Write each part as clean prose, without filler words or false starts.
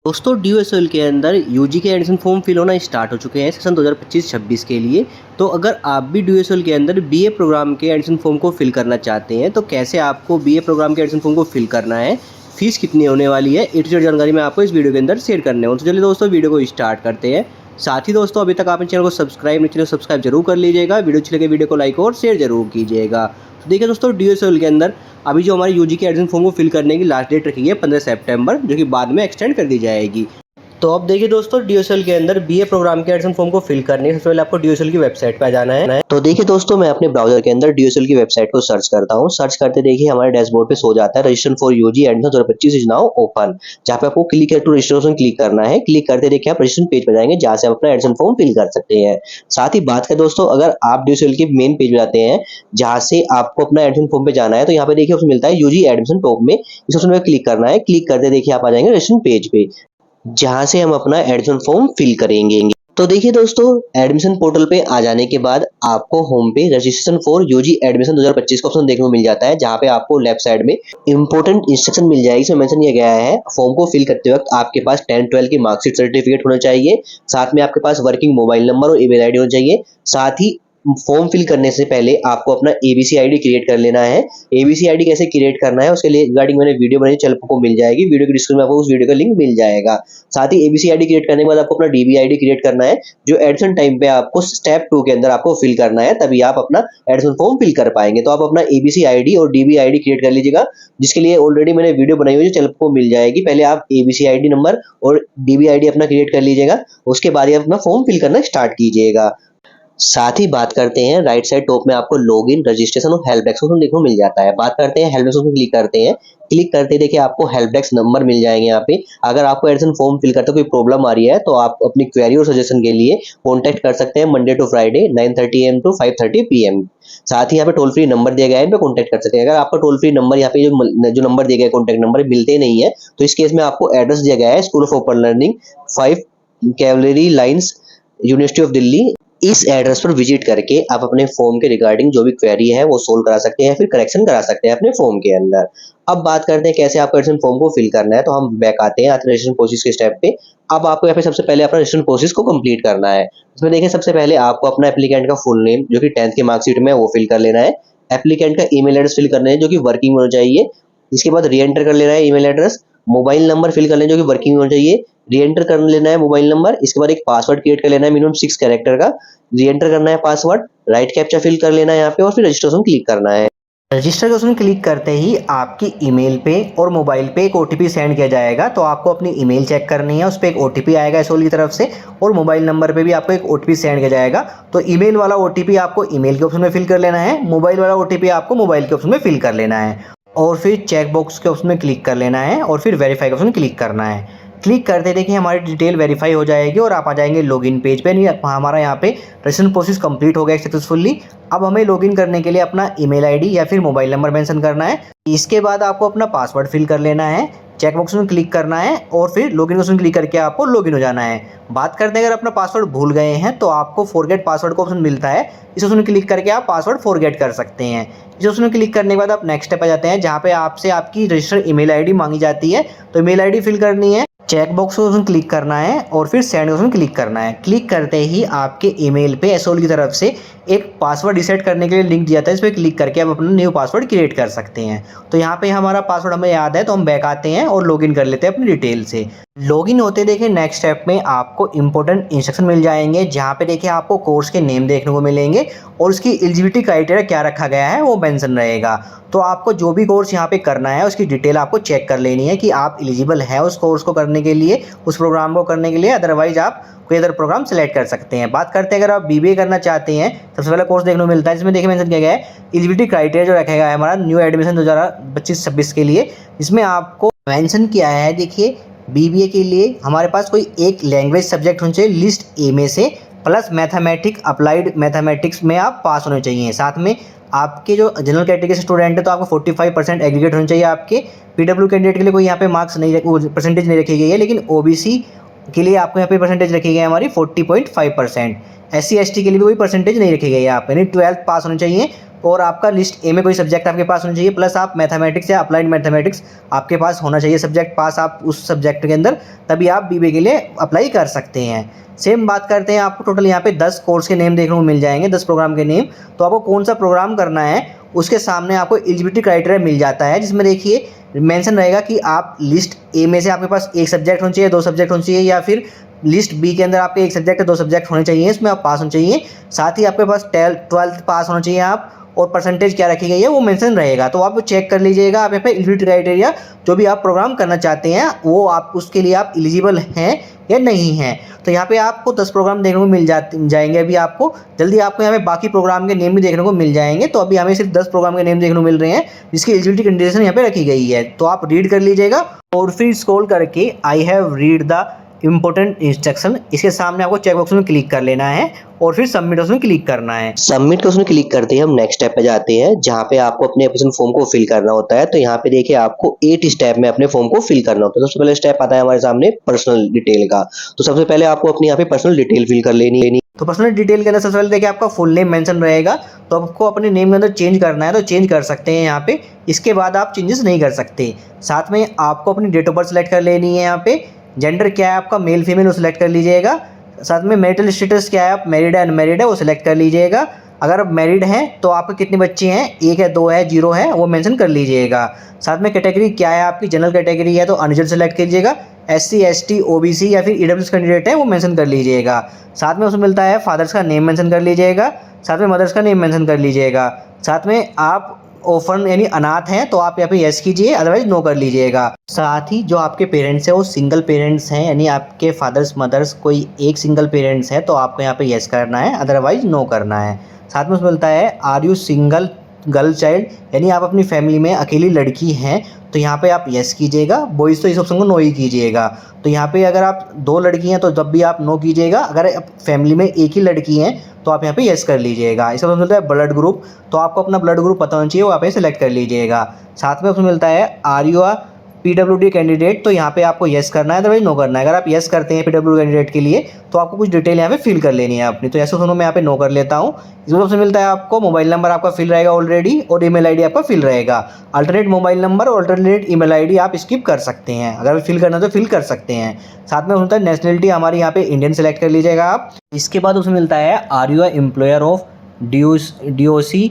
दोस्तों ड्यूएसएल के अंदर यूजी के एडमिशन फॉर्म फिल होना स्टार्ट हो चुके हैं सेशन 2025-26 के लिए। तो अगर आप भी ड्यूएसएल के अंदर बीए प्रोग्राम के एडमिशन फॉर्म को फिल करना चाहते हैं तो कैसे आपको बीए प्रोग्राम के एडमिशन फॉर्म को फिल करना है, फीस कितनी होने वाली है, ए टू जेड जानकारी मैं आपको इस वीडियो के अंदर शेयर करने वाला हूं। तो चलिए दोस्तों वीडियो को स्टार्ट करते हैं। साथ ही दोस्तों अभी तक आपने चैनल को सब्सक्राइब जरूर कर लीजिएगा। वीडियो अच्छी लगे वीडियो को लाइक और शेयर जरूर कीजिएगा। तो देखिए दोस्तों ड्यूएसएल के अंदर अभी जो हमारी यूजी के एडमिशन फॉर्म को फिल करने की लास्ट डेट रखी है 15 सितंबर, जो कि बाद में एक्सटेंड कर दी जाएगी। तो अब देखिए दोस्तों ड्यूएसएल के अंदर बीए प्रोग्राम के एडमिशन फॉर्म को फिल करने सबसे पहले आपको ड्यूएसएल की वेबसाइट पे आ जाना है। तो देखिए दोस्तों मैं अपने ब्राउजर के अंदर ड्यूएसएल की वेबसाइट को सर्च करता हूँ। सर्च करते देखिए हमारे डैशबोर्ड पे सो जाता है registration for UG admission 2025 is now open, जहाँ पे आपको क्लिक टू रजिस्ट्रेशन क्लिक करना है। क्लिक करते देखिए आप रजिस्ट्रेशन पेज पे जाएंगे जहाँ से आप अपना एडमिशन फॉर्म फिल कर सकते हैं। साथ ही बात करें दोस्तों, अगर आप ड्यूएसएल के मेन पेज पे जाते हैं जहाँ से आपको अपना एडमिशन फॉर्म पे जाना है, तो यहाँ पे देखिए ऑप्शन मिलता है यूजी एडमिशन टॉप में, इस ऑप्शन पे क्लिक करना है। क्लिक करते देखिए आप आ जाएंगे रजिस्ट्रेशन पेज पे जहां से हम अपना एडमिशन फॉर्म फिल करेंगे। तो देखिए दोस्तों एडमिशन पोर्टल पे आ जाने के बाद आपको होम पे रजिस्ट्रेशन फॉर यूजी एडमिशन 2025 का ऑप्शन देखने को मिल जाता है, जहां पे आपको लेफ्ट साइड में इंपॉर्टेंट इंस्ट्रक्शन मिल जाएगी। इसमें मेंशन किया गया है फॉर्म को फिल करते वक्त आपके पास 10-12 की मार्कशीट सर्टिफिकेट होना चाहिए, साथ में आपके पास वर्किंग मोबाइल नंबर और ईमेल आईडी होना चाहिए। साथ ही फॉर्म फिल करने से पहले आपको अपना एबीसी आईडी क्रिएट कर लेना है। एबीसी आईडी कैसे क्रिएट करना है उसके लिए रिगार्डिंग मैंने वीडियो बनाई, चैनल को मिल जाएगी, वीडियो की डिस्क्रिप्शन में आपको उस वीडियो का लिंक मिल जाएगा। साथ ही एबीसी आईडी क्रिएट करने के बाद आपको अपना डीबी आईडी क्रिएट करना है, जो एडमिशन टाइम पे आपको स्टेप 2 के अंदर आपको फिल करना है, तभी आप अपना एडमिशन फॉर्म फिल कर पाएंगे। तो आप अपना एबीसी आईडी और डीबी आईडी क्रिएट कर लीजिएगा, जिसके लिए ऑलरेडी मैंने वीडियो बनाई हुई है, चैनल को मिल जाएगी। पहले आप एबीसी आईडी नंबर और डीबी आईडी अपना क्रिएट कर लीजिएगा, उसके बाद आप अपना फॉर्म फिल करना स्टार्ट कीजिएगा। साथ ही बात करते हैं राइट साइड टॉप में आपको लॉगिन, रजिस्ट्रेशन और हेल्प डेस्क देखने को मिल जाता है। बात करते हैं हेल्प डेस्क में क्लिक करते हैं। क्लिक करते देखिए आपको हेल्प डेस्क नंबर मिल जाएंगे। यहाँ पे अगर आपको एडमिशन फॉर्म फिल करते कोई प्रॉब्लम आ रही है तो आप अपनी क्वेरी और सजेशन के लिए कॉन्टैक्ट कर सकते हैं Monday to Friday 9:30 AM to 5:30 PM। साथ ही यहाँ पे टोल फ्री नंबर दिया गया है, इन पे कॉन्टैक्ट कर सकते हैं। अगर आपका टोल फ्री नंबर यहाँ पे जो नंबर दिया गया है कॉन्टैक्ट नंबर मिलते नहीं है, तो इस केस में आपको एड्रेस दिया गया है school of open learning 5 cavalry lines, university of Delhi. इस एड्रेस पर विजिट करके आप अपने फॉर्म के रिगार्डिंग जो भी क्वेरी है वो सोल्व करा सकते हैं, फिर करेक्शन करा सकते हैं अपने फॉर्म के अंदर। अब बात करते हैं कैसे आपको एडमिशन फॉर्म को फिल करना है। तो हम बैक आते हैं रजिस्ट्रेशन प्रोसेस के स्टेप पे। अब आपको यहाँ पे सबसे पहले अपना रजिस्ट्रेशन प्रोसेस को कंप्लीट करना है। इसमें देखिए सबसे पहले आपको अपना एप्लीकेंट का फुल नेम जो कि 10th की मार्कशीट में वो फिल कर लेना है। एप्लीकेंट का ईमेल एड्रेस फिल करना है जो कि वर्किंग होना चाहिए। इसके बाद री एंटर कर लेना है email address. Mobile number fill कर लेना जो कि वर्किंग होना चाहिए, री एंटर कर लेना है मोबाइल नंबर। इसके बाद एक पासवर्ड क्रिएट कर लेना है मिनिमम 6 कैरेक्टर का, री एंटर करना है पासवर्ड, राइट कैप्चा फिल कर लेना है यहाँ पे और फिर रजिस्ट्रेशन क्लिक करना है। रजिस्टर के ऑप्शन क्लिक करते ही आपकी ईमेल पे और मोबाइल पे एक ओटीपी सेंड किया जाएगा। तो आपको अपनी ईमेल चेक करनी है, उस पर एक ओटीपी आएगा एसओएल की तरफ से, और मोबाइल नंबर पे भी आपको एक ओटीपी सेंड किया जाएगा। तो ईमेल वाला ओटीपी आपको ईमेल के ऑप्शन में फिल कर लेना है, मोबाइल वाला ओटीपी आपको मोबाइल के ऑप्शन में फिल कर लेना है, और फिर चेक बॉक्स के ऑप्शन में क्लिक कर लेना है और फिर वेरीफाई के ऑप्शन क्लिक करना है। क्लिक करते देखिए हमारी डिटेल वेरीफाई हो जाएगी और आप आ जाएंगे लॉगिन पेज पे। हमारा यहाँ पे रजिस्ट्रेशन प्रोसेस कंप्लीट हो गया सक्सेसफुली। अब हमें लॉगिन करने के लिए अपना ईमेल आईडी या फिर मोबाइल नंबर मेंशन करना है। इसके बाद आपको अपना पासवर्ड फिल कर लेना है, चेक बॉक्स में क्लिक करना है और फिर लॉगिन ऑप्शन क्लिक करके आपको लॉगिन हो जाना है। बात करते हैं अगर अपना पासवर्ड भूल गए हैं तो आपको फॉरगेट पासवर्ड का ऑप्शन मिलता है, इस ऑप्शन क्लिक करके आप पासवर्ड फॉरगेट कर सकते हैं। इस ऑप्शन क्लिक करने के बाद आप नेक्स्ट स्टेप आ जाते हैं जहाँ पे आपसे आपकी रजिस्टर्ड ईमेल आईडी मांगी जाती है। तो ईमेल आईडी फिल करनी है, चेक बॉक्स ऑप्शन क्लिक करना है और फिर सेंड ऑप्शन क्लिक करना है। क्लिक करते ही आपके ईमेल पे एसओएल की तरफ से एक पासवर्ड रीसेट करने के लिए लिंक दिया था, इस पर क्लिक करके आप अपना न्यू पासवर्ड क्रिएट कर सकते हैं। तो यहाँ पे हमारा पासवर्ड हमें याद है तो हम बैक आते हैं और लॉगिन कर लेते हैं अपनी डिटेल से। लॉगिन होते देखिए नेक्स्ट स्टेप में आपको इंपॉर्टेंट इंस्ट्रक्शन मिल जाएंगे, जहाँ पे देखिए आपको कोर्स के नेम देखने को मिलेंगे और उसकी एलिजिबिलिटी क्राइटेरिया क्या रखा गया है वो मेंशन रहेगा। तो आपको जो भी कोर्स यहाँ पे करना है उसकी डिटेल आपको चेक कर लेनी है कि आप एलिजिबल है उस कोर्स को करने के लिए, उस प्रोग्राम को करने के लिए, अदरवाइज आप कोई अदर प्रोग्राम सेलेक्ट कर सकते हैं। बात करते हैं अगर आप बीबीए करना चाहते हैं, सबसे पहला कोर्स देखने को मिलता है जिसमें देखिए मेंशन किया गया है एलिजिबिलिटी क्राइटेरिया जो रखा गया है हमारा न्यू एडमिशन 2025-26 के लिए। इसमें आपको मेंशन किया है देखिए बीबीए के लिए हमारे पास कोई एक लैंग्वेज सब्जेक्ट होना चाहिए लिस्ट ए में से, प्लस मैथमेटिक्स अप्लाइड मैथमेटिक्स में आप पास होने चाहिए। साथ में आपके जो जनरल कैटेगरी से स्टूडेंट है तो आपको 45% एग्रीगेट होने चाहिए आपके। पीडब्ल्यू कैंडिडेट के लिए कोई यहाँ पे मार्क्स नहीं, परसेंटेज नहीं रखी गई है, लेकिन ओबीसी के लिए आपको यहाँ पे परसेंटेज रखी गई है हमारी 40.5%। SC ST के लिए भी कोई परसेंटेज नहीं रखी गई है यहाँ पे, नहीं 12th पास होनी चाहिए और आपका लिस्ट ए में कोई सब्जेक्ट आपके पास होना चाहिए, प्लस आप मैथमेटिक्स या अप्लाइड मैथमेटिक्स आपके पास होना चाहिए सब्जेक्ट पास आप उस सब्जेक्ट के अंदर, तभी आप बीबीए के लिए अप्लाई कर सकते हैं। सेम बात करते हैं, आपको टोटल यहाँ पे 10 कोर्स के नेम देखने को मिल जाएंगे, 10 प्रोग्राम के नेम। तो आपको कौन सा प्रोग्राम करना है उसके सामने आपको एलिजिबिलिटी क्राइटेरिया मिल जाता है, जिसमें देखिए मेंशन रहेगा कि आप लिस्ट ए में से आपके पास एक सब्जेक्ट होना चाहिए, 2 सब्जेक्ट होना चाहिए, या फिर लिस्ट बी के अंदर आपके एक सब्जेक्ट 2 सब्जेक्ट होने चाहिए, इसमें आप पास होना चाहिए। साथ ही आपके पास 12th पास होना चाहिए आप, और परसेंटेज क्या रखी गई है वो मेंशन रहेगा। तो आप चेक कर लीजिएगा आप यहाँ पे एलिजिबिलिटी क्राइटेरिया, जो भी आप प्रोग्राम करना चाहते हैं वो आप उसके लिए आप एलिजिबल हैं या नहीं हैं। तो यहाँ पे आपको 10 प्रोग्राम देखने को मिल जाएंगे। अभी आपको जल्दी आपको यहाँ पे बाकी प्रोग्राम के नेम भी देखने को मिल जाएंगे। तो अभी हमें सिर्फ 10 प्रोग्राम के नेम देखने को मिल रहे हैं जिसकी एलिजिबिलिटी कंडीशन यहाँ पे रखी गई है। तो आप रीड कर लीजिएगा और फिर स्क्रॉल करके I have read the important instruction, इसके सामने आपको चेक बॉक्स में क्लिक कर लेना है और फिर सबमिट उसमें क्लिक करना है। सबमिट का उसमें क्लिक करते ही हम नेक्स्ट स्टेप पे जाते हैं, जहाँ पे आपको अपने एप्लीकेशन फॉर्म को फिल करना होता है। तो यहाँ पे देखिए आपको 8 स्टेप में अपने फॉर्म को फिल करना होता है। तो सबसे पहले स्टेप आता है हमारे सामने पर्सनल डिटेल का। तो सबसे पहले आपको अपनी यहाँ पे पर्सनल डिटेल फिल कर लेनी। तो पर्सनल डिटेल के अंदर सबसे पहले देखिए आपका फुल नेम मेंशन रहेगा, तो आपको अपने नेम के अंदर चेंज करना है तो चेंज कर सकते हैं यहाँ पे। इसके बाद आप चेंजेस नहीं कर सकते। साथ में आपको अपनी डेट ऑफ बर्थ सेलेक्ट कर लेनी है। यहाँ पे जेंडर क्या है आपका, मेल फीमेल, वो सिलेक्ट कर लीजिएगा। साथ में मैरिटल स्टेटस क्या है, आप मैरिड है अनमैरिड है वो सिलेक्ट कर लीजिएगा। अगर आप मैरिड हैं तो आपके कितने बच्चे हैं, 1 है 2 है 0 है वो मेंशन कर लीजिएगा। साथ में कैटेगरी क्या है आपकी, जनरल कैटेगरी है तो अनरिजर्व सेलेक्ट कीजिएगा। SC ST OBC या फिर EWS कैंडिडेट है वो मेंशन कर लीजिएगा। साथ में उसमें मिलता है फादर्स का नेम मेंशन कर लीजिएगा। साथ में मदर्स का नेम मेंशन कर लीजिएगा। साथ में आप ऑफन यानी अनाथ हैं तो आप यहाँ पे यस कीजिए, अदरवाइज नो कर लीजिएगा। साथ ही जो आपके पेरेंट्स हैं वो सिंगल पेरेंट्स हैं, यानी आपके फादर्स मदर्स कोई एक सिंगल पेरेंट्स है तो आपको यहाँ पे यस करना है, अदरवाइज नो करना है। साथ में उसमें मिलता है are you single girl child, यानी आप अपनी फैमिली में अकेली लड़की हैं तो यहाँ पे आप यस कीजिएगा। बॉयज़ तो इस ऑप्शन को नो ही कीजिएगा। तो यहाँ पे अगर आप 2 लड़की हैं तो जब भी आप नो कीजिएगा। अगर फैमिली में एक ही लड़की हैं तो आप यहाँ पे यस कर लीजिएगा। इसका मिलता है ब्लड ग्रुप, तो आपको अपना ब्लड ग्रुप पता होना चाहिए, वो आप यहाँ सेलेक्ट कर लीजिएगा। साथ में उसमें मिलता है are you uh PWD candidate, तो यहाँ पे आपको यस करना है, अदरवाइज नो करना है। अगर आप यस करते हैं PWD कैंडिडेट के लिए तो आपको कुछ डिटेल यहाँ पे फिल कर लेनी है अपनी। तो ऐसे सुनो मैं यहाँ पे नो कर लेता हूँ। इसमें सबसे मिलता है आपको मोबाइल नंबर आपका फिल रहेगा ऑलरेडी, और ईमेल आईडी आपका फिल रहेगा। अल्टरनेट मोबाइल नंबर और अल्टरनेट ईमेल आईडी आप स्किप कर सकते हैं, अगर फिल करना तो फिल कर सकते हैं। साथ में होता है नेशनलिटी हमारी यहाँ पे इंडियन सेलेक्ट कर लीजिएगा आप। इसके बाद उसमें मिलता है are you employer of DOC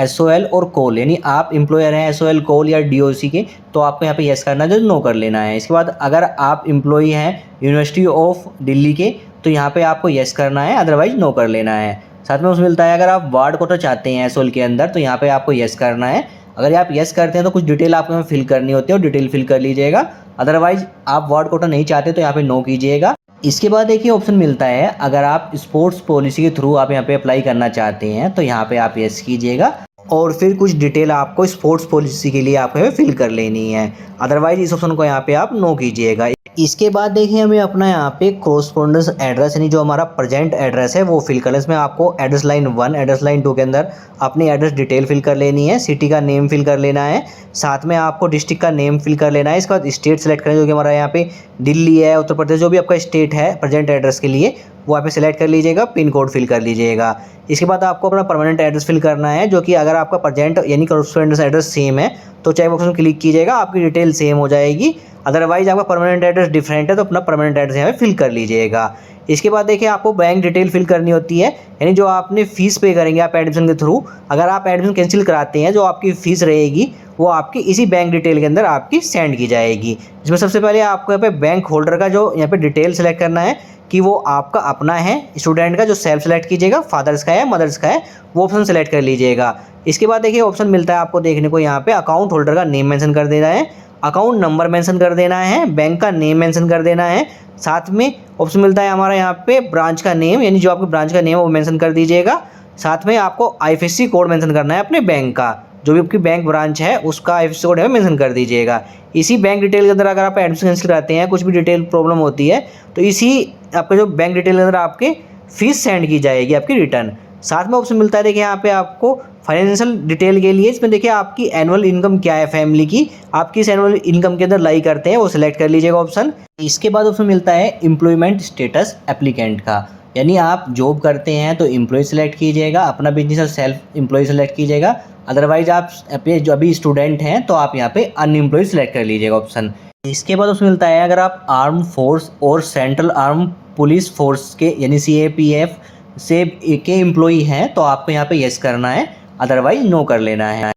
SOL और कोल, यानी आप एम्प्लॉयर हैं SOL कोल या DOC के तो आपको यहाँ पे यस करना है, जो नो कर लेना है। इसके बाद अगर आप एम्प्लॉई हैं यूनिवर्सिटी ऑफ दिल्ली के तो यहाँ पे आपको यस करना है, अदरवाइज नो कर लेना है। साथ में उसमें मिलता है अगर आप वार्ड कोटा चाहते हैं SOL के अंदर तो यहाँ पे आपको यस करना है। अगर आप यस करते हैं तो कुछ डिटेल आपको यहाँ फिल करनी होती है और डिटेल फिल कर लीजिएगा, अदरवाइज आप वार्ड कोटा नहीं चाहते तो यहाँ पे नो कीजिएगा। इसके बाद देखिए ऑप्शन मिलता है अगर आप स्पोर्ट्स पॉलिसी के थ्रू आप यहाँ पे अप्लाई करना चाहते हैं तो यहाँ पे आप यस कीजिएगा, और फिर कुछ डिटेल आपको स्पोर्ट्स पॉलिसी के लिए आपको फिल कर लेनी है, अदरवाइज इस ऑप्शन को यहाँ पे आप नो कीजिएगा। इसके बाद देखिए हमें अपना यहाँ पे कोरस्पोंडेंस एड्रेस यानी जो हमारा प्रेजेंट एड्रेस है वो फिल करना है। इसमें आपको एड्रेस लाइन 1 एड्रेस लाइन 2 के अंदर अपनी एड्रेस डिटेल फिल कर लेनी है, सिटी का नेम फिल कर लेना है, साथ में आपको डिस्ट्रिक्ट का नेम फिल कर लेना है। इसके बाद स्टेट सेलेक्ट करें, जो कि हमारा यहाँ पे दिल्ली है, उत्तर प्रदेश, जो भी आपका स्टेट है प्रेजेंट एड्रेस के लिए वो आप सेलेक्ट कर लीजिएगा, पिन कोड फिल कर लीजिएगा। इसके बाद आपको अपना परमानेंट एड्रेस फिल करना है, जो कि अगर आपका प्रेजेंट यानी कोरस्पोंडेंस एड्रेस सेम है तो चेक बॉक्स में क्लिक कीजिएगा, आपकी डिटेल सेम हो जाएगी। अदरवाइज आपका परमानेंट एड्रेस डिफरेंट है तो अपना परमानेंट एड्रेस यहाँ पे फिल कर लीजिएगा। इसके बाद देखिए आपको बैंक डिटेल फिल करनी होती है, यानी जो आपने फ़ीस पे करेंगे आप एडमिशन के थ्रू। अगर आप एडमिशन कैंसिल कराते हैं जो आपकी फ़ीस रहेगी वो आपकी इसी बैंक डिटेल के अंदर आपकी सेंड की जाएगी। जिसमें सबसे पहले आपको यहाँ पे बैंक होल्डर का जो यहाँ पे डिटेल सेलेक्ट करना है कि वो आपका अपना है, स्टूडेंट का जो सेल्फ सेलेक्ट कीजिएगा, फादर्स का है मदर्स का है वो ऑप्शन सेलेक्ट कर लीजिएगा। इसके बाद देखिए ऑप्शन मिलता है आपको देखने को यहाँ पे अकाउंट होल्डर का नेम मेंशन कर देना है, अकाउंट नंबर मेंशन कर देना है, बैंक का नेम मेंशन कर देना है। साथ में ऑप्शन मिलता है हमारा यहाँ पे ब्रांच का नेम, यानी जो आपके ब्रांच का नेम है वो मेंशन कर दीजिएगा। साथ में आपको IFSC कोड मेंशन करना है अपने बैंक का, जो भी आपकी बैंक ब्रांच है उसका IFSC कोड है मेंशन कर दीजिएगा। इसी बैंक डिटेल के अंदर अगर आप एडमिशन कैंसिल कराते हैं, कुछ भी डिटेल प्रॉब्लम होती है तो इसी आपका जो बैंक डिटेल के अंदर आपके फीस सेंड की जाएगी आपकी रिटर्न। साथ में ऑप्शन मिलता है देखिए यहाँ पे आपको फाइनेंशियल डिटेल के लिए, इसमें देखिए आपकी एनुअल इनकम क्या है फैमिली की, आप किस एनुअल इनकम के अंदर लाई करते हैं वो सिलेक्ट कर लीजिएगा ऑप्शन। इसके बाद ऑप्शन मिलता है एम्प्लॉयमेंट स्टेटस एप्लीकेंट का, यानी आप जॉब करते हैं तो एम्प्लॉय सेलेक्ट कीजिएगा, अपना बिजनेस है सेल्फ एम्प्लॉय सेलेक्ट कीजिएगा, अदरवाइज आप अपने जो अभी स्टूडेंट हैं तो आप यहाँ पे अनएम्प्लॉय सेलेक्ट कर लीजिएगा ऑप्शन। इसके बाद उसमें मिलता है अगर आप आर्म फोर्स और सेंट्रल आर्म पुलिस फोर्स के यानी CAPF से के एम्प्लॉई हैं तो आपको यहाँ पे यस करना है, अदरवाइज नो कर लेना है।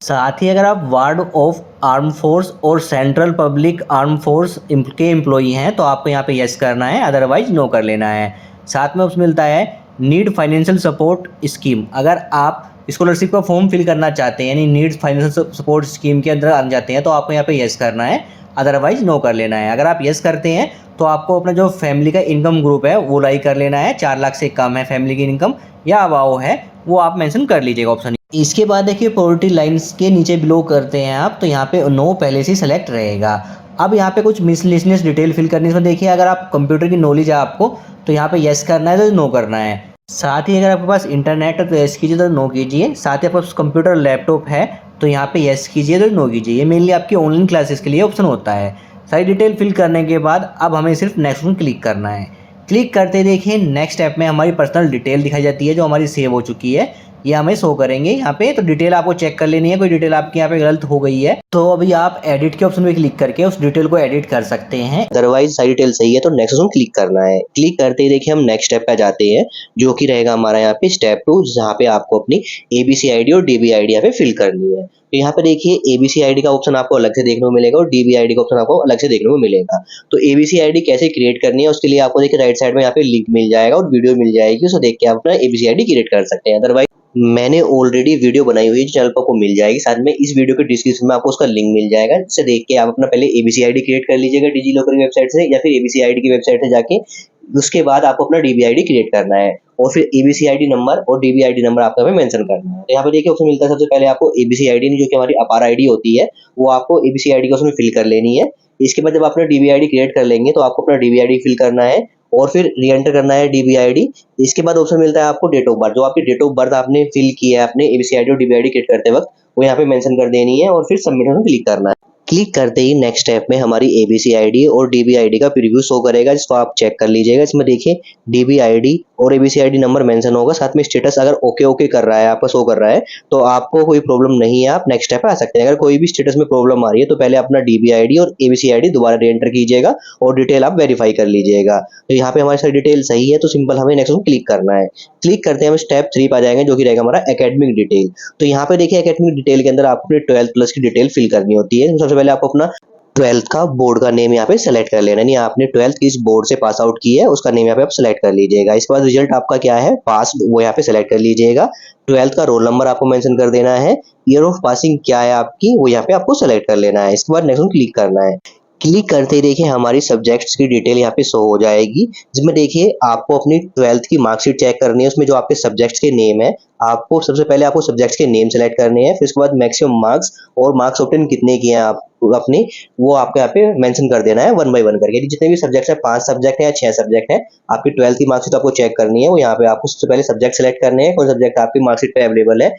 साथ ही अगर आप वार्ड ऑफ आर्म फोर्स और सेंट्रल पब्लिक आर्म फोर्स के एम्प्लॉई हैं तो आपको यहाँ पे यस करना है, अदरवाइज नो कर लेना है। साथ में उसमें मिलता है नीड फाइनेंशियल सपोर्ट स्कीम, अगर आप स्कॉलरशिप का फॉर्म फिल करना चाहते हैं यानी नीड फाइनेंशियल सपोर्ट स्कीम के अंदर आ जाते हैं तो आपको यहाँ पे यस करना है, अदरवाइज नो कर लेना है। अगर आप यस करते हैं तो आपको अपना जो फैमिली का इनकम ग्रुप है वो लाइक कर लेना है, 4 लाख से कम है फैमिली की इनकम या अबाव है वो आप मेंशन कर लीजिएगा ऑप्शन। इसके बाद देखिए पॉवर्टी लाइन्स के नीचे बिलो करते हैं आप तो यहाँ पे नो पहले से सेलेक्ट रहेगा। अब यहाँ पे कुछ मिसलेनियस डिटेल फिल करनी है, इसमें देखिए अगर आप कंप्यूटर की नॉलेज है आपको तो यहाँ पे यस करना है तो नो करना है। साथ ही अगर आपके पास इंटरनेट है तो यस कीजिए तो नो कीजिए, साथ ही आपके पास कंप्यूटर लैपटॉप है तो यहाँ पे यस कीजिए तो नो कीजिए। ये मेनली आपकी ऑनलाइन क्लासेस के लिए ऑप्शन होता है। सारी डिटेल फिल करने के बाद अब हमें सिर्फ नेक्स्ट में क्लिक करना है। क्लिक करते देखिए नेक्स्ट ऐप में हमारी पर्सनल डिटेल दिखाई जाती है जो हमारी सेव हो चुकी है, ये हमें शो करेंगे यहाँ पे। तो डिटेल आपको चेक कर लेनी है, कोई डिटेल आपकी यहाँ पे गलत हो गई है तो अभी आप एडिट के ऑप्शन पे क्लिक करके उस डिटेल को एडिट कर सकते हैं, अदरवाइज सारी डिटेल सही है तो नेक्स्ट ऑप्शन क्लिक करना है। क्लिक करते ही देखिए हम नेक्स्ट स्टेप पे जाते हैं जो कि रहेगा हमारा यहाँ पे स्टेप 2, जहाँ पे आपको अपनी ABC ID और DB ID यहाँ पे फिल करनी है। तो यहाँ पे देखिए ABC ID का ऑप्शन आपको अलग से देखने को मिलेगा और DB ID का ऑप्शन आपको अलग से देखने को मिलेगा। तो ABC ID कैसे क्रिएट करनी है उसके लिए आपको देखिए राइट साइड में यहाँ पे लिंक मिल जाएगा और वीडियो मिल जाएगी, उसे देख के आप अपना ABC ID क्रिएट कर सकते हैं। अदरवाइज मैंने ऑलरेडी वीडियो बनाई हुई है जो चैनल पर आपको मिल जाएगी, साथ में इस वीडियो के डिस्क्रिप्शन में आपको उसका लिंक मिल जाएगा, जिसे देख के आप अपना पहले ABC ID क्रिएट कर लीजिएगा डिजीलॉकर की वेबसाइट से या फिर ABC ID की वेबसाइट से जाके। उसके बाद आपको अपना DB ID क्रिएट करना है और फिर ABC ID नंबर और DB ID नंबर आपको हमें मेंशन करना है। तो यहाँ पे देखिए ऑप्शन मिलता है सबसे पहले आपको ABC ID जो कि हमारी अपार ID होती है वो आपको ABC ID को उसमें फिल कर लेनी है। इसके बाद जब अपना DB ID क्रिएट कर लेंगे तो आपको अपना DB ID फिल करना है और फिर री एंटर करना है DB ID। इसके बाद ऑप्शन मिलता है आपको डेट ऑफ बर्थ, जो आपकी डेट ऑफ बर्थ आपने फिल किया है अपने ABC ID और DB ID क्रिएट करते वक्त वो यहाँ पे मेंशन कर देनी है और फिर सबमिट में क्लिक करना है। क्लिक करते ही नेक्स्ट स्टेप में हमारी ABC ID और DB ID का प्रीव्यू शो करेगा, जिसको आप चेक कर लीजिएगा। इसमें देखिए DB ID और ABC ID नंबर मेंशन होगा, साथ में स्टेटस अगर ओके ओके कर रहा है आपका शो कर रहा है तो आपको कोई प्रॉब्लम नहीं है, आप नेक्स्ट स्टेप पे आ सकते हैं। अगर कोई भी स्टेटस में प्रॉब्लम आ रही है तो पहले अपना DB ID और ABC ID दोबारा री एंटर कीजिएगा और डिटेल आप वेरीफाई कर लीजिएगा। तो यहाँ पे हमारी सारी डिटेल सही है तो सिंपल हमें नेक्स्ट में क्लिक करना है। क्लिक करते हैं हम स्टेप 3 पे आ जाएंगे जो कि रहेगा हमारा एकेडमिक डिटेल। तो यहाँ पे देखिए एकेडमिक डिटेल के अंदर आपको अपने 12th प्लस की डिटेल फिल करनी होती है। सबसे पहले आपको अपना 12th का बोर्ड का नेम यहाँ पे सेलेक्ट कर लेना है, यानी आपने 12th किस बोर्ड से पास आउट की है उसका नेम यहाँ पे आप सेलेक्ट कर लीजिएगा। इसके बाद रिजल्ट आपका क्या है पास वो यहाँ पे सेलेक्ट कर लीजिएगा। 12th का रोल नंबर आपको मेंशन कर देना है, ईयर ऑफ पासिंग क्या है आपकी वो यहाँ पे आपको सेलेक्ट कर लेना है। इसके बाद नेक्स्ट क्लिक करना है। क्लिक करते ही देखिए हमारी सब्जेक्ट्स की डिटेल यहाँ पे शो हो जाएगी, जिसमें देखिए आपको अपनी 12th की मार्कशीट चेक करनी है। उसमें जो आपके सब्जेक्ट्स के नेम है आपको सबसे पहले आपको सब्जेक्ट्स के नेम सेलेक्ट करने हैं, फिर उसके बाद मैक्सिमम मार्क्स और मार्क्स ऑब्टेन कितने किए हैं आप अपने वो आपको यहाँ पे मेंशन कर देना है 1 बाय 1 करके। जितने भी सब्जेक्ट है 5 सब्जेक्ट है या 6 सब्जेक्ट है आपकी 12th की मार्कशीट आपको चेक करनी है। वो यहाँ पे आपको सबसे पहले सब्जेक्ट सेलेक्ट करने हैं, कौन सब्जेक्ट आपकी मार्कशीट पे अवेलेबल है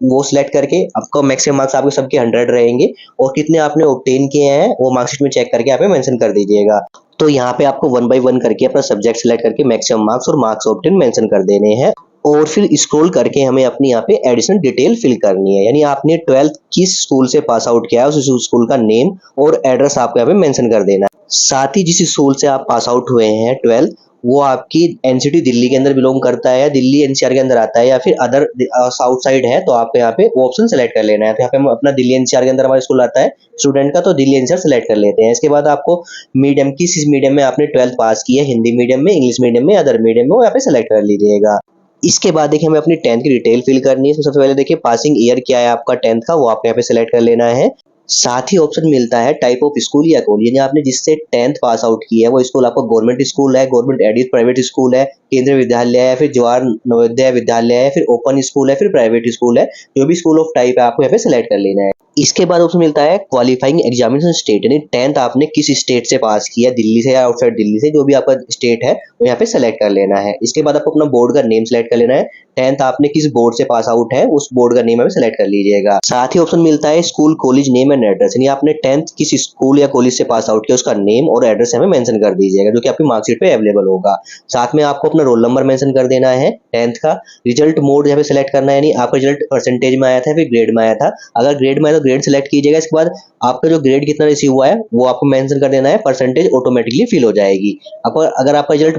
वो सिलेक्ट करके आपका मैक्सिमम मार्क्स आपके सबके 100 रहेंगे और कितने आपने ऑब्टेन किए हैं वो मार्कशीट में चेक करके यहाँ पे मेंशन कर दीजिएगा। तो यहाँ पे आपको 1 बाय 1 करके अपना सब्जेक्ट सिलेक्ट करके मैक्सिमम मार्क्स और मार्क्स ऑब्टेन मेंशन कर देने हैं और फिर स्क्रॉल करके हमें अपनी यहाँ पे एडिशनल डिटेल फिल करनी है, यानी आपने 12th किस स्कूल से पास आउट किया है उस स्कूल का नेम और एड्रेस आपको यहाँ पे मेंशन कर देना है। साथ ही जिस स्कूल से आप पास आउट हुए हैं 12th वो आपकी NCT दिल्ली के अंदर बिलोंग करता है या दिल्ली NCR के अंदर आता है या फिर अदर साउथ साइड है तो आपको यहाँ पे वो ऑप्शन सेलेक्ट कर लेना है। तो यहाँ पे हम अपना दिल्ली NCR के अंदर हमारा स्कूल आता है स्टूडेंट का तो दिल्ली NCR सेलेक्ट कर लेते हैं। इसके बाद आपको मीडियम किस मीडियम में आपने 12th पास की है, हिंदी मीडियम में, इंग्लिश मीडियम में, अदर मीडियम में, वो यहाँ पे सेलेक्ट कर लीजिएगा। इसके बाद देखिए हमें अपनी 10th की डिटेल फिल करनी है। सबसे पहले देखिए पासिंग ईयर क्या है आपका 10th का वो आपको यहाँ पे सेलेक्ट कर लेना है। साथ ही ऑप्शन मिलता है टाइप ऑफ स्कूल या कॉलेज, यानी आपने जिससे 10th पास आउट किया है वो स्कूल आपको गवर्नमेंट स्कूल है, गवर्नमेंट एडेड प्राइवेट स्कूल है, केंद्रीय विद्यालय है, फिर जवाहर नवोदय विद्यालय है, फिर ओपन स्कूल है, फिर प्राइवेट स्कूल है, जो भी स्कूल ऑफ टाइप है आपको यहाँ पे सेलेक्ट कर लेना है। इसके बाद ऑप्शन मिलता है क्वालिफाइंग एग्जामिनेशन स्टेट, यानी 10th आपने किस स्टेट से पास किया, दिल्ली से या आउटसाइड दिल्ली से, जो भी आपका स्टेट है वो यहाँ पे सेलेक्ट कर लेना है। इसके बाद आपको अपना बोर्ड का नेम सेलेक्ट कर लेना है, 10th आपने किस बोर्ड से पास आउट है उस बोर्ड का नेम हमें सेलेक्ट कर लीजिएगा। साथ ही ऑप्शन मिलता है school college name and address, यानी आपने 10th किस स्कूल या कॉलेज से पास आउट किया उसका नेम और एड्रेस हमें मेंशन कर दीजिएगा, जो कि आपकी मार्कशीट पे अवेलेबल होगा। साथ में आपको अपना रोल नंबर मेंशन कर देना है 10th का। रिजल्ट मोड यहाँ पे सेलेक्ट करना है, यानी आपका रिजल्ट परसेंटेज में आया था फिर ग्रेड में आया था। अगर ग्रेड में आया तो ग्रेड सेलेक्ट कीजिएगा। इसके बाद आपका जो ग्रेड कितना रिसीव हुआ है वो आपको मेंशन कर देना है, परसेंटेज ऑटोमेटिकली फिल हो जाएगी। आपको अगर आपका रिजल्ट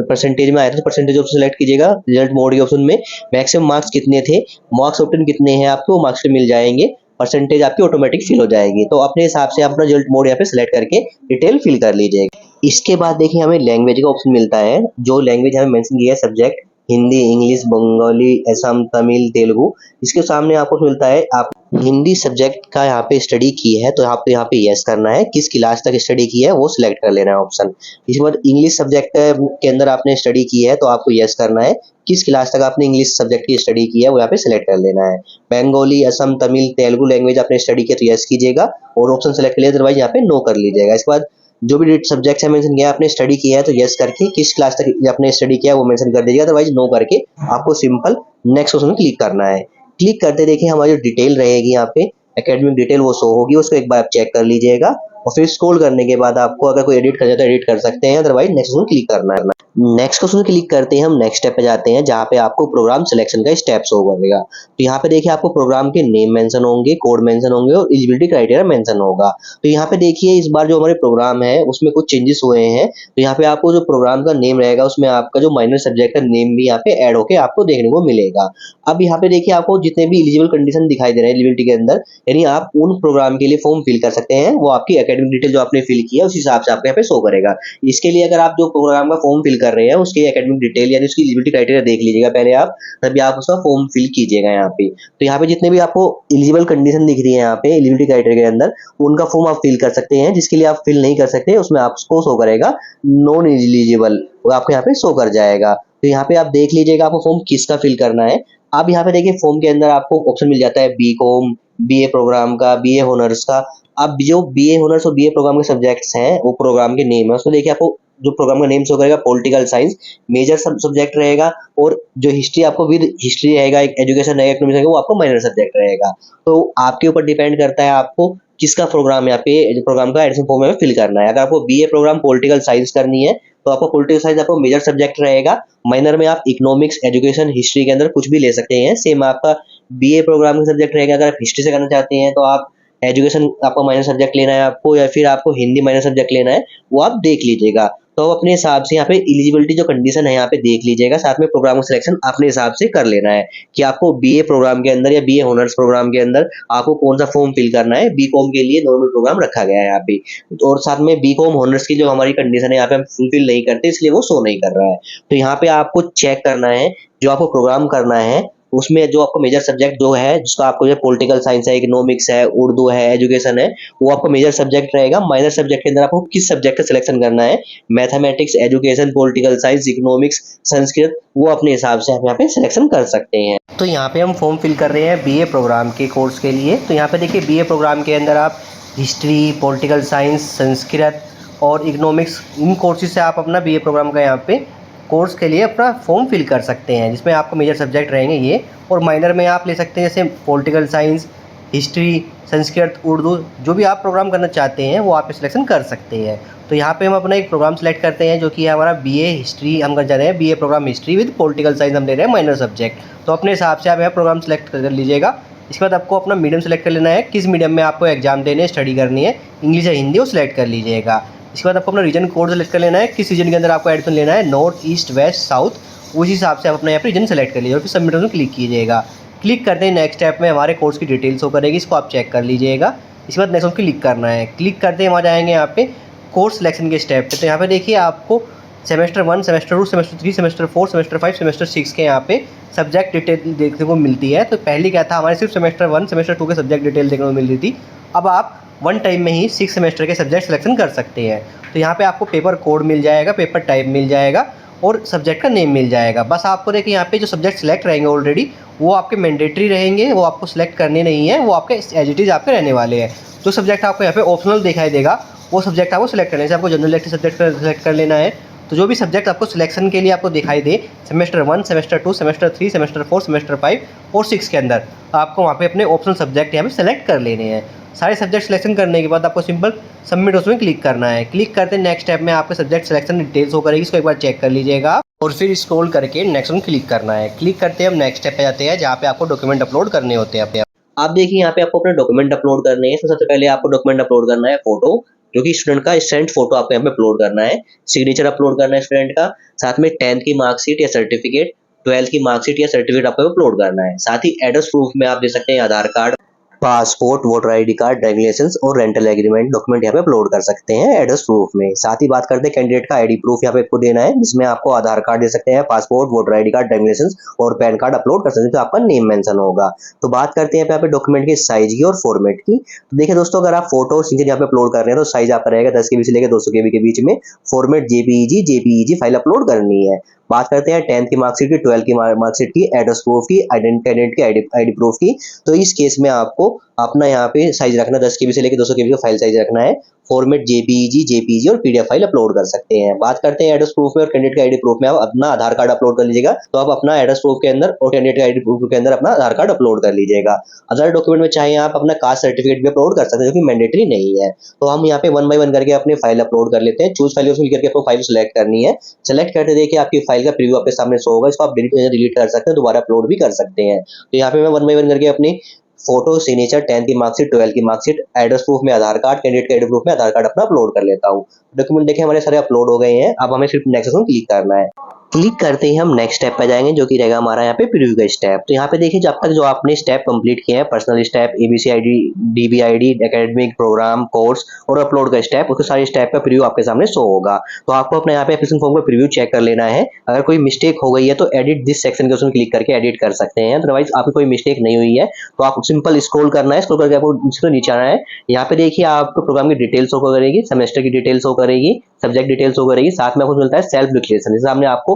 परसेंटेज में आया था तो परसेंटेज ऑप्शन सेलेक्ट कीजिएगा। रिजल्ट मोड के ऑप्शन में मैक्सिमम मार्क्स कितने थे, मार्क्स ऑप्शन कितने हैं आपको मार्क्स मिल जाएंगे, परसेंटेज आपकी ऑटोमेटिक फिल हो जाएगी। तो अपने हिसाब से अपना रिजल्ट मोड यहाँ पे सिलेक्ट करके डिटेल फिल कर लीजिएगा। इसके बाद देखिए हमें लैंग्वेज का ऑप्शन मिलता है, जो लैंग्वेज हमें मेंशन किया है सब्जेक्ट हिंदी, इंग्लिश, बंगाली, असम, तमिल, तेलुगु। इसके सामने आपको मिलता है आप हिंदी सब्जेक्ट का यहाँ पे स्टडी की है तो आपको यहाँ पे यस करना है, किस क्लास तक स्टडी की है वो सिलेक्ट कर लेना है ऑप्शन। इसके बाद इंग्लिश सब्जेक्ट के अंदर आपने स्टडी की है तो आपको यस करना है, किस क्लास तक आपने इंग्लिश सब्जेक्ट की स्टडी की है वो यहाँ पे सिलेक्ट कर लेना है। बंगाली, असम, तमिल, तेलुगु लैंग्वेज आपने स्टडी किया तो यस कीजिएगा और ऑप्शन सेलेक्ट कर लिया, अदरवाइज यहाँ पे नो कर लीजिएगा। इसके बाद जो भी सब्जेक्ट है मेंशन किया आपने स्टडी किया है तो यस करके किस क्लास तक आपने स्टडी किया है वो मेंशन कर दीजिएगा, अदरवाइज नो करके आपको सिंपल नेक्स्ट ऑप्शन क्लिक करना है। क्लिक करते देखिए हमारी जो डिटेल रहेगी यहाँ पे एकेडमिक डिटेल वो शो होगी, उसको एक बार आप चेक कर लीजिएगा और फिर स्क्रॉल करने के बाद आपको अगर कोई एडिट करना है तो एडिट कर सकते हैं, अदरवाइज नेक्स्ट ऑप्शन क्लिक करना है। नेक्स्ट ऑप्शन क्लिक करते हैं हम नेक्स्ट स्टेप पे जाते हैं जहाँ पे आपको प्रोग्राम सिलेक्शन का स्टेप शो करेगा। तो यहाँ पे देखिए आपको प्रोग्राम के नेम मेंशन होंगे, कोड मेंशन होंगे और एलिजिबिलिटी क्राइटेरिया मेंशन होगा। तो यहाँ पे देखिए इस बार जो हमारे प्रोग्राम है उसमें कुछ चेंजेस हुए हैं। तो यहाँ पे आपको जो प्रोग्राम का नेम रहेगा उसमें आपका जो माइनर सब्जेक्ट का नेम भी यहाँ पे ऐड होके आपको देखने को मिलेगा। अब यहाँ पे देखिए आपको जितने भी एलिजिबल कंडीशन दिखाई दे रहे हैं एलिजिबिलिटी के अंदर, यानी आप उन प्रोग्राम के लिए फॉर्म फिल कर सकते हैं, वो आपकी एकेडमिक डिटेल जो आपने फिल किया उस हिसाब से आपको यहाँ पे शो करेगा। इसके लिए अगर आप जो प्रोग्राम का फॉर्म फिल कर रहे हैं उसकी एकेडमिक डिटेल यानी उसकी एलिजिबिलिटी क्राइटेरिया देख लीजिएगा पहले आप, तभी आप उसका फॉर्म फिल कीजिएगा यहाँ पे। तो यहाँ पे जितने भी आपको एलिजिबल कंडीशन दिख रही है यहाँ पे एलिजिबिलिटी क्राइटेरिया के अंदर, उनका फॉर्म आप फिल कर सकते हैं। जिसके लिए आप फिल नहीं कर सकते उसमें आपको शो करेगा नॉन एलिजिबल, वो आपको यहाँ पे शो कर जाएगा। तो यहाँ पे आप देख लीजिएगा आपको फॉर्म किसका फिल करना है। अब यहाँ पे देखिए फॉर्म के अंदर आपको ऑप्शन मिल जाता है बीकॉम, बीए प्रोग्राम का, बीए ऑनर्स का। अब जो बीए ऑनर्स और बीए प्रोग्राम के सब्जेक्ट्स हैं वो प्रोग्राम के नेम है, उसमें देखिए आपको जो प्रोग्राम का नेम शो करेगा पॉलिटिकल साइंस मेजर सब्जेक्ट रहेगा, और जो हिस्ट्री आपको विद हिस्ट्री रहेगा, एजुकेशन रहेगा, इकोनॉमिक्स रहेगा, वो आपको माइनर सब्जेक्ट रहेगा। तो आपके ऊपर डिपेंड करता है आपको किसका प्रोग्राम यहाँ पे प्रोग्राम का एडमिशन फॉर्म में फिल करना है। अगर आपको बीए प्रोग्राम पॉलिटिकल साइंस करनी है तो आपको पॉलिटिकल साइंस आपको मेजर सब्जेक्ट रहेगा। माइनर में आप इकोनॉमिक्स, एजुकेशन, हिस्ट्री के अंदर कुछ भी ले सकते हैं। सेम आपका बीए प्रोग्राम का सब्जेक्ट रहेगा। अगर आप हिस्ट्री से करना चाहते हैं तो आप एजुकेशन आपको माइनर सब्जेक्ट लेना है आपको, या फिर आपको हिंदी माइनर सब्जेक्ट लेना है, वो आप देख लीजिएगा। तो अपने हिसाब से यहाँ पे एलिजिबिलिटी जो कंडीशन है यहाँ पे देख लीजिएगा, साथ में प्रोग्राम सिलेक्शन अपने हिसाब से कर लेना है कि आपको बीए प्रोग्राम के अंदर या बीए ऑनर्स प्रोग्राम के अंदर आपको कौन सा फॉर्म फिल करना है। बीकॉम के लिए नॉर्मल प्रोग्राम रखा गया है यहाँ पे, और साथ में बीकॉम ऑनर्स की जो हमारी कंडीशन है यहाँ पे हम फुलफिल नहीं करते, इसलिए वो शो नहीं कर रहा है। तो यहाँ पे आपको चेक करना है जो आपको प्रोग्राम करना है उसमें जो आपको मेजर सब्जेक्ट जो है, जिसका आपको जो पॉलिटिकल साइंस है, इकोनॉमिक्स है, उर्दू है, एजुकेशन है, वो आपको मेजर सब्जेक्ट रहेगा। माइनर सब्जेक्ट के अंदर आपको किस सब्जेक्ट का सिलेक्शन करना है, mathematics, education, political science, economics, Sanskrit, वो अपने हिसाब से आप यहाँ पे सिलेक्शन कर सकते हैं। तो यहाँ पे हम फॉर्म फिल कर रहे हैं बीए प्रोग्राम के कोर्स के लिए। तो यहाँ पे देखिए बीए प्रोग्राम के अंदर आप हिस्ट्री, पॉलिटिकल साइंस, संस्कृत और इकोनॉमिक्स, इन कोर्सेज से आप अपना बीए प्रोग्राम का यहाँ पे कोर्स के लिए अपना फॉर्म फिल कर सकते हैं, जिसमें आपको मेजर सब्जेक्ट रहेंगे ये, और माइनर में आप ले सकते हैं जैसे political science, history, Sanskrit, Urdu, जो भी आप प्रोग्राम करना चाहते हैं वो आप सिलेक्शन कर सकते हैं। तो यहाँ पे हम अपना एक प्रोग्राम सेलेक्ट करते हैं जो कि है हमारा बीए हिस्ट्री, हम कर जा रहे हैं BA programme history with political science, हम ले रहे हैं माइनर सब्जेक्ट। तो अपने हिसाब से आप यहाँ प्रोग्राम सेलेक्ट कर लीजिएगा। इसके बाद आपको अपना मीडियम सेलेक्ट कर लेना है, किस मीडियम में आपको एग्जाम देने स्टडी करनी है, इंग्लिश या हिंदी, वो सिलेक्ट कर लीजिएगा। इसके बाद आपको अपना रीजन कोड सेलेक्ट कर लेना है, किस रीजन के अंदर आपको एडमिशन लेना है, नॉर्थ, ईस्ट, वेस्ट, साउथ, उस हिसाब से आप अपना यहाँ पे रीजन सेलेक्ट कर लीजिए और फिर सबमिट में क्लिक कीजिएगा। क्लिक करते ही नेक्स्ट स्टेप में हमारे कोर्स की डिटेल्स शो करेगी, इसको आप चेक कर लीजिएगा। इसके बाद नेक्स्ट क्लिक करना है। क्लिक करते ही हम आ जाएंगे यहाँ पे कोर्स सिलेक्शन के स्टेप पे। तो यहाँ पे देखिए आपको semester 1, semester 2, semester 3, semester 4, semester 5, semester 6 के यहाँ पे सब्जेक्ट डिटेल देखने को मिलती है। तो पहले क्या था, हमारे सिर्फ सेमेस्टर 1, सेमेस्टर 2 के सब्जेक्ट डिटेल देखने को मिल रही थी। अब आप वन टाइम में ही 6 सेमेस्टर के सब्जेक्ट सिलेक्शन कर सकते हैं। तो यहाँ पे आपको पेपर कोड मिल जाएगा, पेपर टाइप मिल जाएगा और सब्जेक्ट का नेम मिल जाएगा। बस आपको देखिए यहाँ पे जो सब्जेक्ट सिलेक्ट रहेंगे ऑलरेडी वो आपके मैंडेटरी रहेंगे, वो आपको सिलेक्ट करने नहीं है, वो आपके एज इट इज़ आपके रहने वाले हैं। जो सब्जेक्ट आपको यहाँ पे ऑप्शनल दिखाई देगा वो सब्जेक्ट आपको सिलेक्ट करना है। जैसे आपको जनरल इलेक्टिव सब्जेक्ट सेलेक्ट कर लेना है, तो जो भी सब्जेक्ट आपको सिलेक्शन के लिए आपको दिखाई दे semester 1, semester 2, semester 3, semester 4, semester 5 और 6 के अंदर आपको वहाँ पे अपने ऑप्शनल सब्जेक्ट यहाँ पे सेलेक्ट कर लेने हैं। सारे सब्जेक्ट सिलेक्शन करने के बाद आपको सिंपल सबमिट उसमें क्लिक करना है। क्लिक करते नेक्स्ट स्टेप में आपके सब्जेक्ट सिलेक्शन डिटेल्स हो करेगी, इसको एक बार चेक कर लीजिएगा आप और फिर स्क्रॉल करके नेक्स्ट में क्लिक करना है। क्लिक करते हम नेक्स्ट स्टेप पे जाते हैं जहाँ पे आपको डॉक्यूमेंट अपलोड करने होते हैं। आप देखिए यहाँ पे आपको अपने डॉक्यूमेंट अपलोड करने हैं। तो सबसे पहले आपको डॉक्यूमेंट अपलोड करना है फोटो, जो कि स्टूडेंट का स्टैंड फोटो आपको यहाँ पे अपलोड करना है। सिग्नेचर अपलोड करना है स्टूडेंट का, साथ में 10th की मार्कशीट या सर्टिफिकेट, 12th की मार्कशीट या सर्टिफिकेट आपको अपलोड करना है। साथ ही एड्रेस प्रूफ में आप दे सकते हैं Aadhaar card, passport, voter ID card, driving licence और रेंटल एग्रीमेंट डॉक्यूमेंट यहाँ पे अपलोड कर सकते हैं एड्रेस प्रूफ में। साथ ही बात करते हैं कैंडिडेट का आईडी प्रूफ यहाँ पे आपको देना है, जिसमें आपको आधार कार्ड दे सकते हैं, passport, voter ID card, driving licence और पैन कार्ड अपलोड कर सकते हैं, तो आपका नेम मेंशन होगा। तो बात करते हैं यहाँ पे डॉक्यूमेंट के साइज की और फॉर्मेट की। तो देखिए दोस्तों, अगर आप फोटो सिग्नेचर यहाँ पे अपलोड कर रहे हैं तो साइज आपका रहेगा 10 KB से लेकर 200 KB के बीच में। फॉर्मेट JPEG फाइल अपलोड करनी है। बात करते हैं 10th की मार्कशीट की, 12th की मार्कशीट की, एड्रेस प्रूफ की, कैंडिडेट की आईडी प्रूफ की। तो इस केस में आपको अपना यहाँ पे साइज रखना 10 KB से लेकर 200 KB का फाइल साइज रखना है। फॉर्मेट JPEG और PDF फाइल अपलोड कर सकते हैं। बात करते हैं एड्रेस प्रूफ में और कैंडिडेट का आईडी प्रूफ में आप अपना आधार कार्ड अपलोड कर लीजिएगा। तो आप अपना एड्रेस प्रूफ के अंदर और कैंडिडेट का आईडी प्रूफ के अंदर अपना आधार कार्ड अपलोड कर लीजिएगा। अदर डॉक्यूमेंट में चाहे आप अपना कास्ट सर्टिफिकेट भी अपलोड कर सकते हैं, जो कि मैंडेटरी नहीं है। तो हम यहाँ पे 1 बाय 1 करके अपने फाइल अपलोड कर लेते हैं। चूज फाइल क्लिक करके आपको फाइल सेलेक्ट करनी है। सेलेक्ट करते देखिए आपकी फाइल का प्रीव्यू आपके सामने शो होगा। इसको आप डिलीट कर सकते हैं, दोबारा अपलोड भी कर सकते हैं। तो यहाँ पे मैं 1 बाय 1 करके अपनी फोटो, सिग्नेचर, 10th की मार्कशीट, 12th की मार्कशीट, एड्रेस प्रूफ में आधार कार्ड, कैंडिडेट के आईडी प्रूफ में आधार कार्ड अपना अपलोड कर लेता हूँ। डॉक्यूमेंट देखें हमारे सारे अपलोड हो गए हैं। अब हमें सिर्फ नेक्स्ट में क्लिक करना है। क्लिक करते ही हम नेक्स्ट स्टेप पे जाएंगे, जो कि रहेगा हमारा यहाँ पे प्रीव्यू का स्टेप। तो यहाँ पे देखिए जब तक जो आपने स्टेप कंप्लीट किए हैं, personal step, ABCID, DBID, academic, programme, course और अपलोड का स्टेप, उसके सारे स्टेप का प्रीव्यू आपके सामने शो होगा। तो आपको अपने यहाँ पे एप्लीकेशन फॉर्म का प्रीव्यू चेक कर लेना है। अगर कोई मिस्टेक हो गई है तो एडिट दिस सेक्शन के उसमें क्लिक करके एडिट कर सकते हैं। अदरवाइज आपकी कोई मिस्टेक नहीं हुई है तो आप सिंपल स्क्रॉल करना है। स्क्रॉल करके आपको नीचे आना है। यहाँ पे देखिए आपको प्रोग्राम की डिटेल्स शो करेगी, सेमेस्टर की डिटेल्स शो करेगी, सब्जेक्ट डिटेल्स शो करेगी, साथ में आपको मिलता है सेल्फ डिक्लेरेशन। जैसे हमने आपको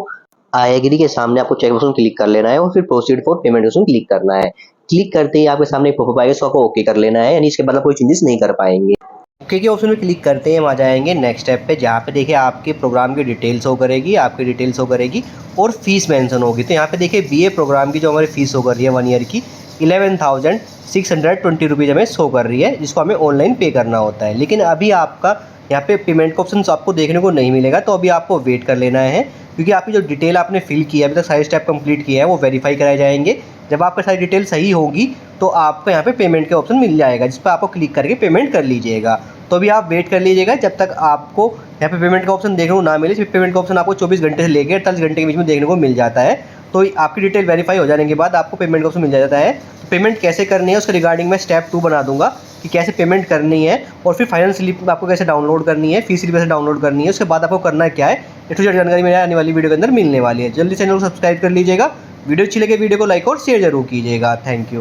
आई एग्री के सामने आपको चेक बॉक्स में क्लिक कर लेना है और फिर प्रोसीड फॉर पेमेंट उसमें क्लिक करना है। क्लिक करते ही आपके सामने एक पॉपअप आएगा, इसको आपको ओके कर लेना है, यानी इसके बाद आप कोई चेंजेस नहीं कर पाएंगे। ओके के ऑप्शन में क्लिक करते ही हम आ जाएंगे नेक्स्ट स्टेप पे, जहाँ पे देखिए आपके प्रोग्राम की डिटेल्स शो करेगी, आपकी डिटेल्स शो करेगी और फीस मेंशन होगी। तो यहाँ पे देखिए BA प्रोग्राम की जो हमारी फीस शो कर रही है 1 ईयर की 11,620 रुपीज़ हमें शो कर रही है, जिसको हमें ऑनलाइन पे करना होता है। लेकिन अभी आपका यहाँ पे पेमेंट का ऑप्शन आपको देखने को नहीं मिलेगा, तो अभी आपको वेट कर लेना है, क्योंकि आपकी जो डिटेल आपने फिल किया है, अभी तक सारे स्टेप कंप्लीट किया है, वो वेरीफाई कराए जाएंगे। जब आपकी सारी डिटेल सही होगी तो आपको यहाँ पे पेमेंट के ऑप्शन मिल जाएगा, जिस पर आपको क्लिक करके पेमेंट कर लीजिएगा। तो अभी आप वेट कर लीजिएगा जब तक आपको यहाँ पे पेमेंट का ऑप्शन देखने को ना मिले। पेमेंट का ऑप्शन आपको 24 घंटे से लेकर 48 घंटे के बीच में देखने को मिल जाता है। तो आपकी डिटेल वेरीफाई हो जाने के बाद आपको पेमेंट का ऑप्शन मिल जाता है। पेमेंट कैसे करनी है उसके रिगार्डिंग मैं स्टेप 2 बना दूंगा कि कैसे पेमेंट करनी है और फिर फाइनल स्लिप आपको कैसे डाउनलोड करनी है, फीस स्लिप कैसे डाउनलोड करनी है, उसके बाद आपको करना क्या है, ये तो जानकारी मेरे आने वाली वीडियो के अंदर मिलने वाली है। जल्दी चैनल को सब्सक्राइब कर लीजिएगा। वीडियो अच्छी लगे वीडियो को लाइक और शेयर जरूर कीजिएगा। Thank you.